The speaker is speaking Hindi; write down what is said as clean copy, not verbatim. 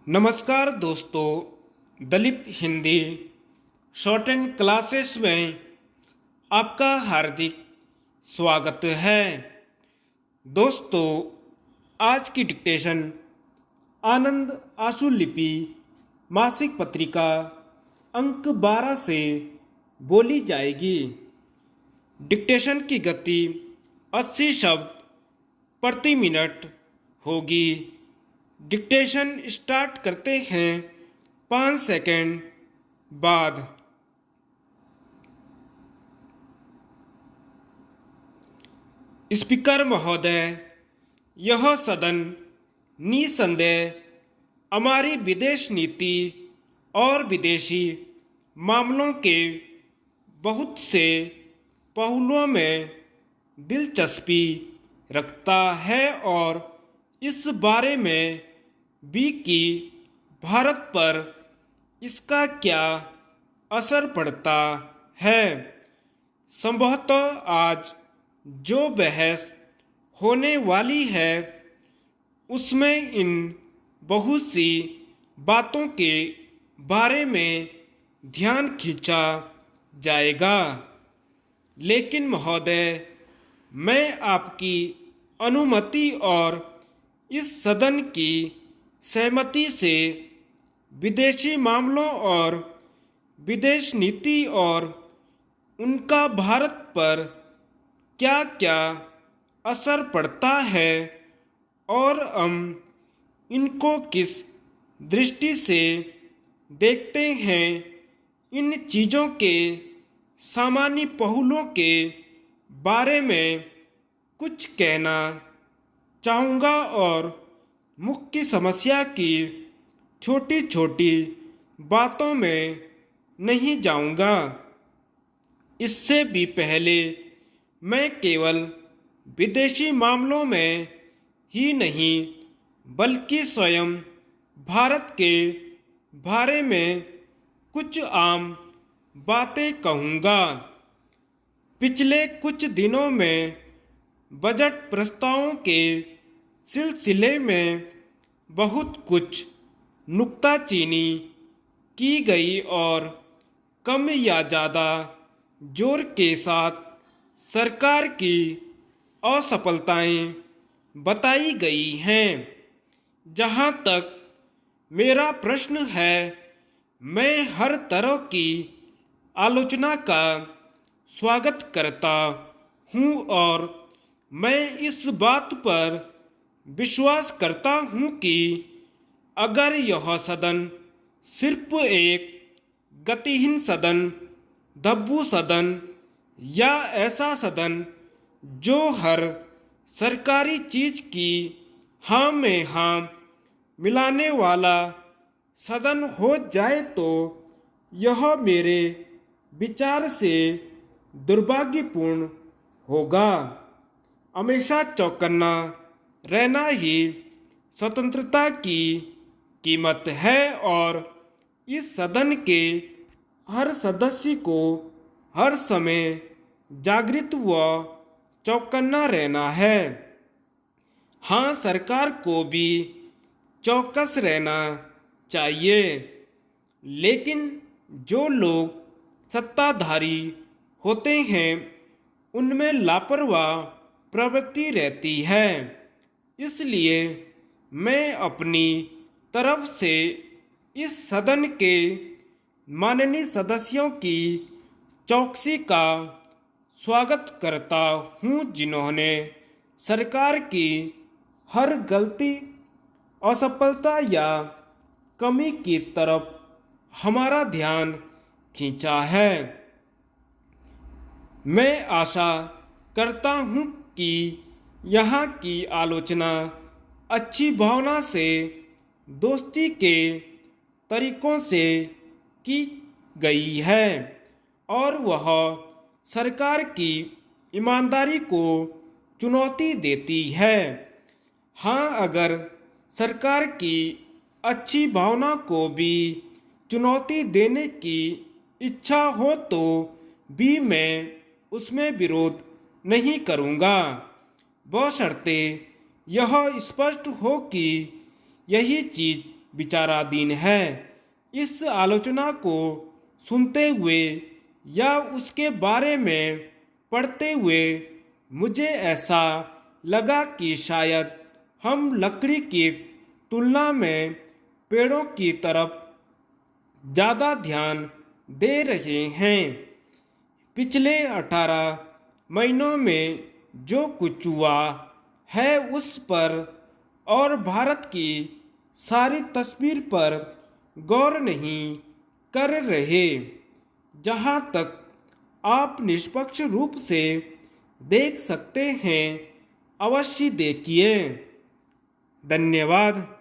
नमस्कार दोस्तों, Dalip Hindi short and classes में आपका हार्दिक स्वागत है। दोस्तों, आज की डिक्टेशन आनंद आशुलिपि मासिक पत्रिका अंक 12 से बोली जाएगी। डिक्टेशन की गति 80 शब्द प्रति मिनट होगी। डिक्टेशन स्टार्ट करते हैं 5 सेकंड बाद। स्पीकर महोदय, यह सदन निसंदेह हमारी विदेश नीति और विदेशी मामलों के बहुत से पहलुओं में दिलचस्पी रखता है और इस बारे में भी कि भारत पर इसका क्या असर पड़ता है। संभवतः आज जो बहस होने वाली है उसमें इन बहुत सी बातों के बारे में ध्यान खींचा जाएगा। लेकिन महोदय, मैं आपकी अनुमति और इस सदन की सहमति से विदेशी मामलों और विदेश नीति और उनका भारत पर क्या क्या असर पड़ता है और हम इनको किस दृष्टि से देखते हैं, इन चीज़ों के सामान्य पहलुओं के बारे में कुछ कहना चाहूँगा और मुख्य समस्या की छोटी छोटी बातों में नहीं जाऊँगा। इससे भी पहले मैं केवल विदेशी मामलों में ही नहीं बल्कि स्वयं भारत के बारे में कुछ आम बातें कहूँगा। पिछले कुछ दिनों में बजट प्रस्तावों के सिलसिले में बहुत कुछ नुक्ताचीनी की गई और कम या ज़्यादा जोर के साथ सरकार की असफलताएं बताई गई हैं। जहां तक मेरा प्रश्न है, मैं हर तरह की आलोचना का स्वागत करता हूं और मैं इस बात पर विश्वास करता हूं कि अगर यह सदन सिर्फ एक गतिहीन सदन, दब्बू सदन या ऐसा सदन जो हर सरकारी चीज़ की हाँ में हाँ मिलाने वाला सदन हो जाए तो यह मेरे विचार से दुर्भाग्यपूर्ण होगा। हमेशा चौकन्ना रहना ही स्वतंत्रता की कीमत है और इस सदन के हर सदस्य को हर समय जागृत व चौकन्ना रहना है। हाँ, सरकार को भी चौकस रहना चाहिए, लेकिन जो लोग सत्ताधारी होते हैं उनमें लापरवाह प्रवृत्ति रहती है। इसलिए मैं अपनी तरफ से इस सदन के माननीय सदस्यों की चौकसी का स्वागत करता हूं, जिन्होंने सरकार की हर गलती, असफलता या कमी की तरफ हमारा ध्यान खींचा है। मैं आशा करता हूं कि यहाँ की आलोचना अच्छी भावना से, दोस्ती के तरीकों से की गई है और वह सरकार की ईमानदारी को चुनौती देती है। हाँ, अगर सरकार की अच्छी भावना को भी चुनौती देने की इच्छा हो तो भी मैं उसमें विरोध नहीं करूँगा, बशर्ते यह स्पष्ट हो कि यही चीज़ विचाराधीन है। इस आलोचना को सुनते हुए या उसके बारे में पढ़ते हुए मुझे ऐसा लगा कि शायद हम लकड़ी की तुलना में पेड़ों की तरफ ज़्यादा ध्यान दे रहे हैं। पिछले 18 महीनों में जो कुछ हुआ है उस पर और भारत की सारी तस्वीर पर गौर नहीं कर रहे। जहाँ तक आप निष्पक्ष रूप से देख सकते हैं, अवश्य देखिए। धन्यवाद।